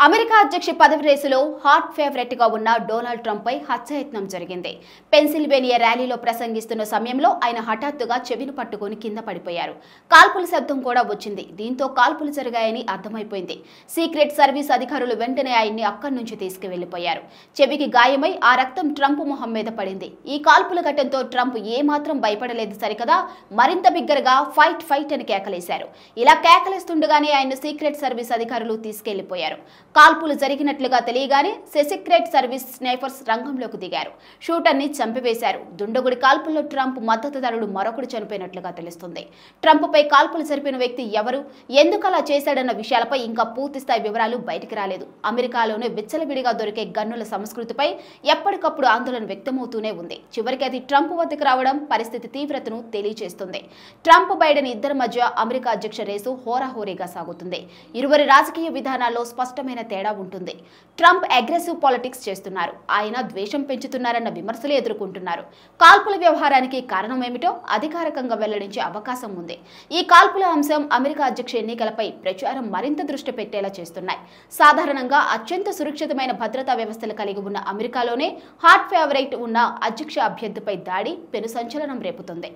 America అధ్యక్ష పదవి రేసులో హాట్ ఫేవరెట్ గా ఉన్న డొనాల్డ్ ట్రంప్ పై హత్యాయత్నం జరిగింది. పెన్సిల్వేనియా ర్యాలీలో ప్రసంగిస్తున్న సమయంలో ఆయన హఠాత్తుగా చెవిని పట్టుకుని కింద పడిపోయారు. కాల్పుల శబ్దం కూడా వచ్చింది. దీంతో కాల్పులు జరిగాయని అర్థమైపోయింది. సీక్రెట్ సర్వీస్ అధికారులు వెంటనే ఆయన్ని అక్కడి నుంచి తీసుకువెళ్లిపోయారు. చెవికి గాయమై ఆ రక్తం ట్రంప్ మొహం మీద పడింది. ఈ కాల్పుల ఘటనతో ట్రంప్ ఏమాత్రం భయపడలేదు సరికదా, మరింత బిగ్గరగా ఫైట్ ఫైట్ అని కేకలేశారు. ఇలా కేకలేస్తుండగానే ఆయన సీక్రెట్ సర్వీస్ అధికారులు తీసుకెళ్లిపోయారు. కాల్పులు జరిగినట్లుగా తెలియగానే సీక్రెట్ సర్వీస్ స్నైపర్స్ రంగంలోకి దిగారు. షూటర్ని చంపివేశారు. దుండగుడి కాల్పుల్లో ట్రంప్ మద్దతుదారుడు మరొకడు చనిపోయినట్లుగా తెలుస్తుంది. ట్రంప్ పై కాల్పులు జరిపిన వ్యక్తి ఎవరు, ఎందుకు అలా చేశాడన్న విషయాలపై ఇంకా పూర్తిస్థాయి వివరాలు బయటికి రాలేదు. అమెరికాలోనే విచ్చలవిడిగా దొరికే గన్నుల సంస్కృతిపై ఎప్పటికప్పుడు ఆందోళన వ్యక్తమవుతూనే ఉంది. చివరికి అది ట్రంప్ వద్దకు రావడం పరిస్థితి తీవ్రతను తెలియజేస్తుంది. ట్రంప్ బైడెన్ ఇద్దరి మధ్య అమెరికా అధ్యక్ష రేసు హోరాహోరీగా సాగుతుంది. ఇరువురి రాజకీయ విధానాల్లో స్పష్టమైన తేడా ఉంటుంది. ట్రంప్ అగ్రెసివ్ పాలిటిక్స్ చేస్తున్నారు. ఆయన ద్వేషం పెంచుతున్నారన్న విమర్శలు ఎదుర్కొంటున్నారు. కాల్పుల వ్యవహారానికి కారణం ఏమిటో అధికారికంగా వెల్లడించే అవకాశం ఉంది. ఈ కాల్పుల అంశం అమెరికా అధ్యక్ష ఎన్నికలపై ప్రచారం మరింత దృష్టి పెట్టేలా చేస్తున్నాయి. సాధారణంగా అత్యంత సురక్షితమైన భద్రతా వ్యవస్థలు కలిగి ఉన్న అమెరికాలోనే హాట్ ఫేవరెట్ ఉన్న అధ్యక్ష అభ్యర్థిపై దాడి పెను సంచలనం రేపుతుంది.